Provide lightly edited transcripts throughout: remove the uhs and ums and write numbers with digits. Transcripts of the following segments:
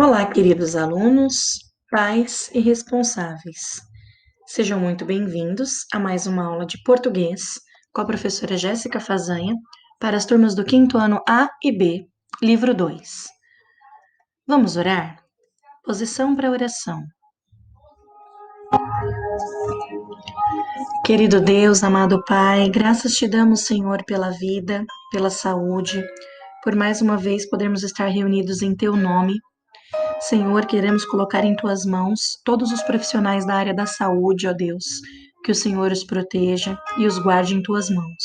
Olá, queridos alunos, pais e responsáveis. Sejam muito bem-vindos a mais uma aula de português com a professora Jéssica Fazanha para as turmas do quinto ano A e B, livro 2. Vamos orar? Posição para oração. Querido Deus, amado Pai, graças te damos, Senhor, pela vida, pela saúde, por mais uma vez podermos estar reunidos em Teu nome. Senhor, queremos colocar em Tuas mãos todos os profissionais da área da saúde, ó Deus, que o Senhor os proteja e os guarde em Tuas mãos.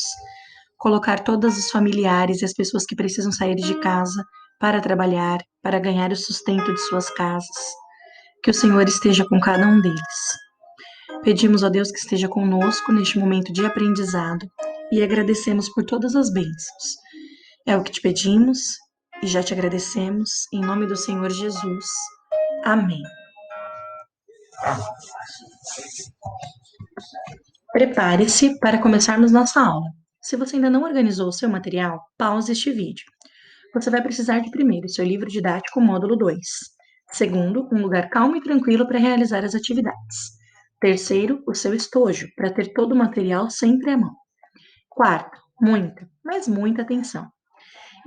Colocar todos os familiares e as pessoas que precisam sair de casa para trabalhar, para ganhar o sustento de suas casas. Que o Senhor esteja com cada um deles. Pedimos, ó Deus, que esteja conosco neste momento de aprendizado e agradecemos por todas as bênçãos. É o que te pedimos e já te agradecemos, em nome do Senhor Jesus. Amém. Prepare-se para começarmos nossa aula. Se você ainda não organizou o seu material, pause este vídeo. Você vai precisar de primeiro seu livro didático módulo 2. Segundo, um lugar calmo e tranquilo para realizar as atividades. Terceiro, o seu estojo, para ter todo o material sempre à mão. Quarto, muita, mas muita atenção.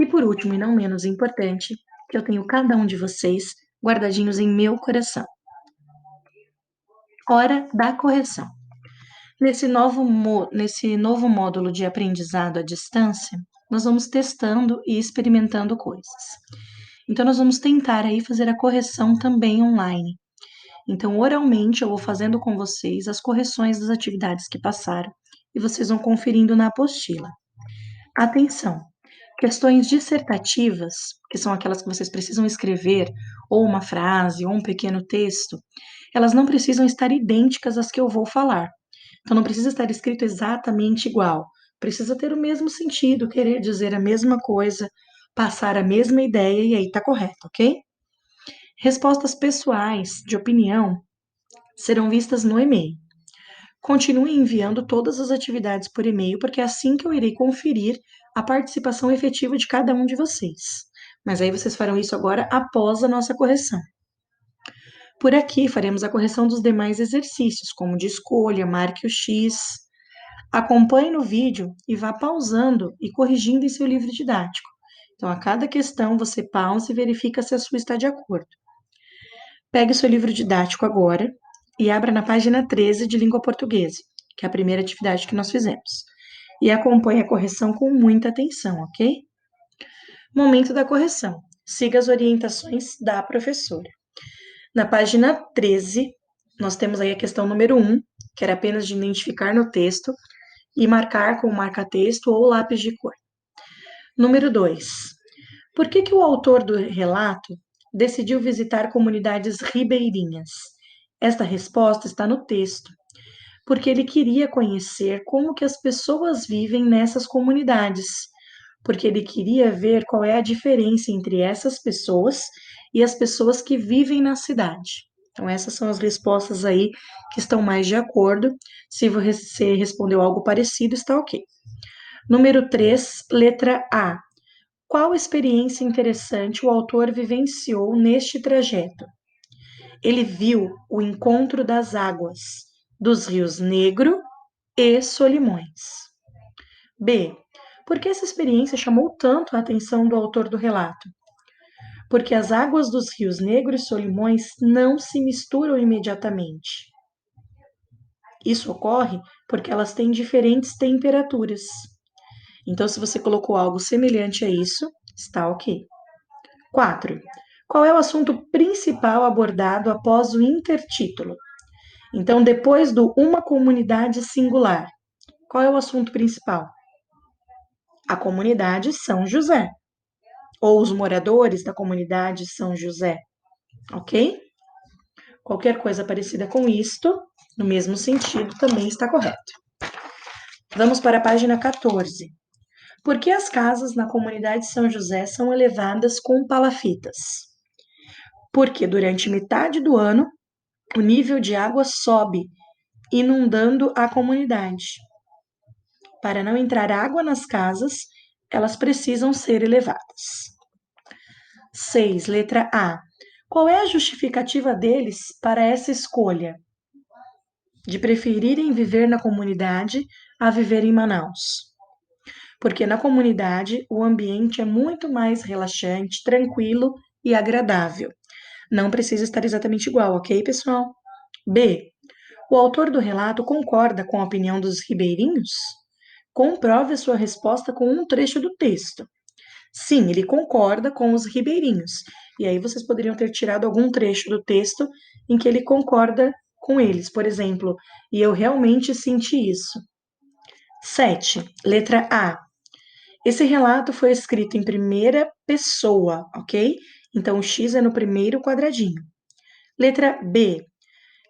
E por último, e não menos importante, que eu tenho cada um de vocês guardadinhos em meu coração. Hora da correção. Nesse novo módulo de aprendizado à distância, nós vamos testando e experimentando coisas. Então, nós vamos tentar aí fazer a correção também online. Então, oralmente, eu vou fazendo com vocês as correções das atividades que passaram e vocês vão conferindo na apostila. Atenção! Questões dissertativas, que são aquelas que vocês precisam escrever, ou uma frase, ou um pequeno texto, elas não precisam estar idênticas às que eu vou falar. Então, não precisa estar escrito exatamente igual. Precisa ter o mesmo sentido, querer dizer a mesma coisa, passar a mesma ideia, e aí tá correto, ok? Respostas pessoais, de opinião, serão vistas no e-mail. Continue enviando todas as atividades por e-mail, porque é assim que eu irei conferir a participação efetiva de cada um de vocês. Mas aí vocês farão isso agora após a nossa correção. Por aqui, faremos a correção dos demais exercícios, como de escolha, marque o X. Acompanhe no vídeo e vá pausando e corrigindo em seu livro didático. Então, a cada questão, você pausa e verifica se a sua está de acordo. Pegue o seu livro didático agora e abra na página 13 de língua portuguesa, que é a primeira atividade que nós fizemos. E acompanhe a correção com muita atenção, ok? Momento da correção. Siga as orientações da professora. Na página 13, nós temos aí a questão número 1, que era apenas de identificar no texto e marcar com marca-texto ou lápis de cor. Número 2. Por que o autor do relato decidiu visitar comunidades ribeirinhas? Esta resposta está no texto, porque ele queria conhecer como que as pessoas vivem nessas comunidades, porque ele queria ver qual é a diferença entre essas pessoas e as pessoas que vivem na cidade. Então, essas são as respostas aí que estão mais de acordo. Se você respondeu algo parecido, está ok. Número 3, letra A. Qual experiência interessante o autor vivenciou neste trajeto? Ele viu o encontro das águas dos rios Negro e Solimões. B. Por que essa experiência chamou tanto a atenção do autor do relato? Porque as águas dos rios Negro e Solimões não se misturam imediatamente. Isso ocorre porque elas têm diferentes temperaturas. Então, se você colocou algo semelhante a isso, está ok. 4. Qual é o assunto principal abordado após o intertítulo? Então, depois do uma comunidade singular, qual é o assunto principal? A comunidade São José, ou os moradores da comunidade São José, ok? Qualquer coisa parecida com isto, no mesmo sentido, também está correto. Vamos para a página 14. Por que as casas na comunidade São José são elevadas com palafitas? Porque durante metade do ano, o nível de água sobe, inundando a comunidade. Para não entrar água nas casas, elas precisam ser elevadas. 6, letra A. Qual é a justificativa deles para essa escolha de preferirem viver na comunidade a viver em Manaus? Porque na comunidade o ambiente é muito mais relaxante, tranquilo e agradável. Não precisa estar exatamente igual, ok, pessoal? B. O autor do relato concorda com a opinião dos ribeirinhos? Comprove a sua resposta com um trecho do texto. Sim, ele concorda com os ribeirinhos. E aí vocês poderiam ter tirado algum trecho do texto em que ele concorda com eles. Por exemplo, e eu realmente senti isso. 7. Letra A. Esse relato foi escrito em primeira pessoa, ok? Então o X é no primeiro quadradinho. Letra B.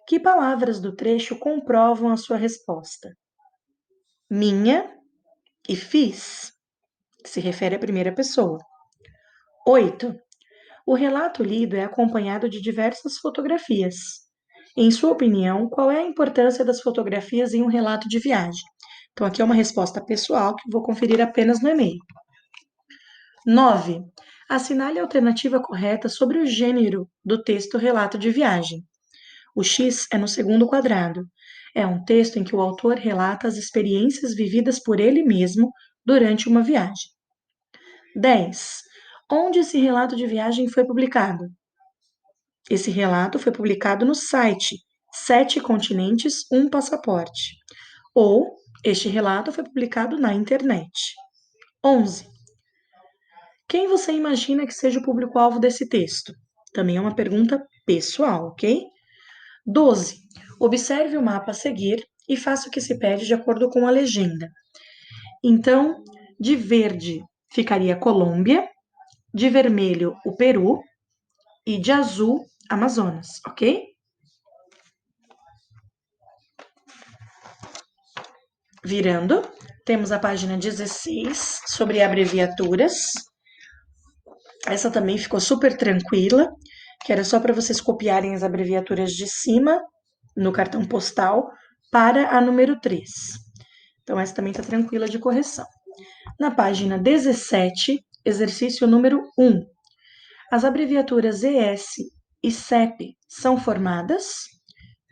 Que palavras do trecho comprovam a sua resposta? Minha e fiz, que se refere à primeira pessoa. 8. O relato lido é acompanhado de diversas fotografias. Em sua opinião, qual é a importância das fotografias em um relato de viagem? Então, aqui é uma resposta pessoal que vou conferir apenas no e-mail. 9. Assinale a alternativa correta sobre o gênero do texto relato de viagem. O X é no segundo quadrado. É um texto em que o autor relata as experiências vividas por ele mesmo durante uma viagem. 10. Onde esse relato de viagem foi publicado? Esse relato foi publicado no site 7 Continentes, um Passaporte. Ou este relato foi publicado na internet. 11. Quem você imagina que seja o público-alvo desse texto? Também é uma pergunta pessoal, ok? 12. Observe o mapa a seguir e faça o que se pede de acordo com a legenda. Então, de verde ficaria Colômbia, de vermelho o Peru e de azul Amazonas, ok? Virando, temos a página 16 sobre abreviaturas. Essa também ficou super tranquila, que era só para vocês copiarem as abreviaturas de cima no cartão postal para a número 3. Então, essa também está tranquila de correção. Na página 17, exercício número 1. As abreviaturas ES e CEP são formadas,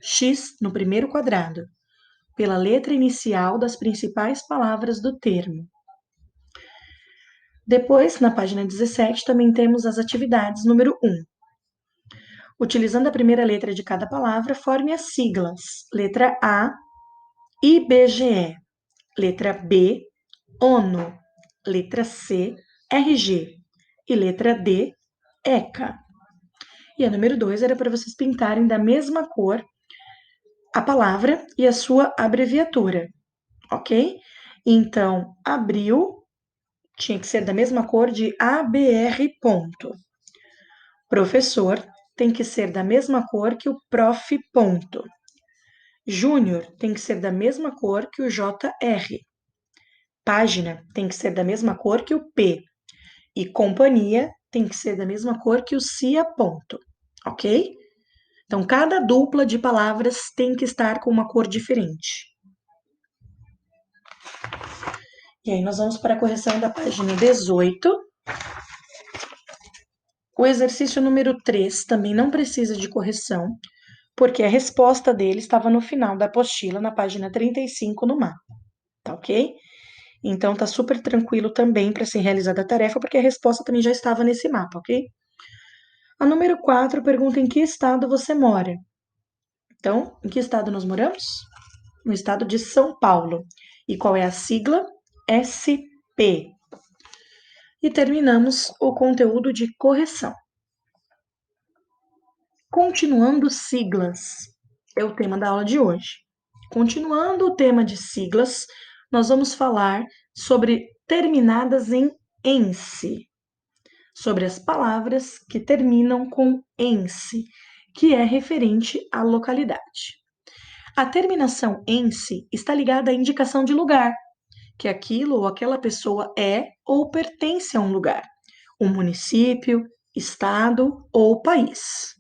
X no primeiro quadrado, pela letra inicial das principais palavras do termo. Depois, na página 17, também temos as atividades número 1. Utilizando a primeira letra de cada palavra, forme as siglas. Letra A, IBGE. Letra B, ONU. Letra C, RG. E letra D, ECA. E a número 2 era para vocês pintarem da mesma cor a palavra e a sua abreviatura, ok? Então, abril tinha que ser da mesma cor de ABR ponto. Professor tem que ser da mesma cor que o prof ponto. Júnior tem que ser da mesma cor que o JR. Página tem que ser da mesma cor que o P. E companhia tem que ser da mesma cor que o CIA ponto, ok? Então, cada dupla de palavras tem que estar com uma cor diferente. E aí, nós vamos para a correção da página 18. O exercício número 3 também não precisa de correção, porque a resposta dele estava no final da apostila, na página 35 no mapa, tá ok? Então, tá super tranquilo também para ser realizada a tarefa, porque a resposta também já estava nesse mapa, ok? A número 4 pergunta em que estado você mora. Então, em que estado nós moramos? No estado de São Paulo. E qual é a sigla? SP. E terminamos o conteúdo de correção. Continuando siglas é o tema da aula de hoje. Continuando o tema de siglas, nós vamos falar sobre terminadas em ense, sobre as palavras que terminam com ense, que é referente à localidade. A terminação ense está ligada à indicação de lugar, que aquilo ou aquela pessoa é ou pertence a um lugar, um município, estado ou país.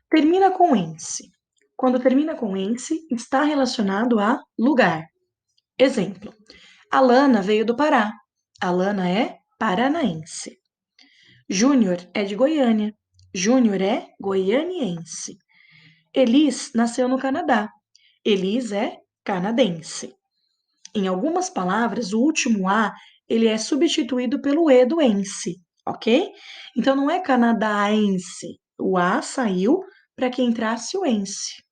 Termina com ense. Quando termina com ense, está relacionado a lugar. Exemplo: Alana veio do Pará. Alana é paranaense. Júnior é de Goiânia. Júnior é goianiense. Elis nasceu no Canadá. Elis é canadense. Em algumas palavras, o último A ele é substituído pelo E do ense, ok? Então não é canadaense. O A saiu para que entrasse o ense.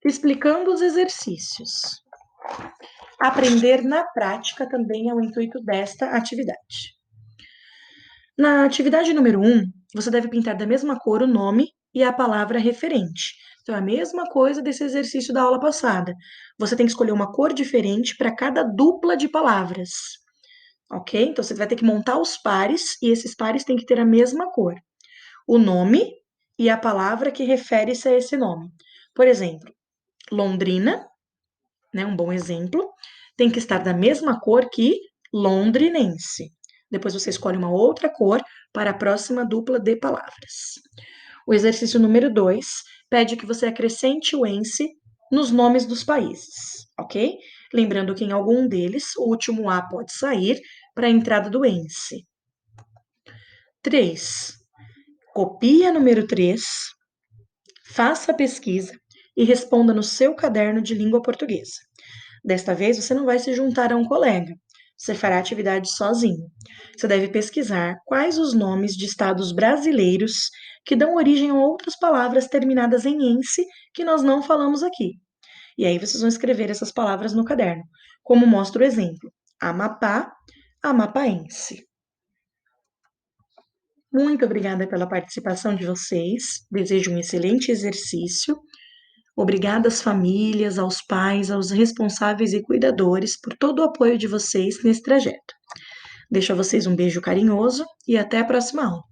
Explicando os exercícios. Aprender na prática também é o intuito desta atividade. Na atividade número 1, você deve pintar da mesma cor o nome e a palavra referente. Então, é a mesma coisa desse exercício da aula passada. Você tem que escolher uma cor diferente para cada dupla de palavras. Ok? Então, você vai ter que montar os pares e esses pares têm que ter a mesma cor. O nome e a palavra que refere-se a esse nome. Por exemplo, Londrina, né, um bom exemplo, tem que estar da mesma cor que londrinense. Depois você escolhe uma outra cor para a próxima dupla de palavras. O exercício número 2 pede que você acrescente o ense nos nomes dos países, ok? Lembrando que em algum deles o último A pode sair para a entrada do ense. 3. Copie a número 3, faça a pesquisa e responda no seu caderno de língua portuguesa. Desta vez, você não vai se juntar a um colega. Você fará a atividade sozinho. Você deve pesquisar quais os nomes de estados brasileiros que dão origem a outras palavras terminadas em ense que nós não falamos aqui. E aí vocês vão escrever essas palavras no caderno, como mostra o exemplo: Amapá, amapaense. Muito obrigada pela participação de vocês. Desejo um excelente exercício. Obrigada às famílias, aos pais, aos responsáveis e cuidadores por todo o apoio de vocês nesse trajeto. Deixo a vocês um beijo carinhoso e até a próxima aula.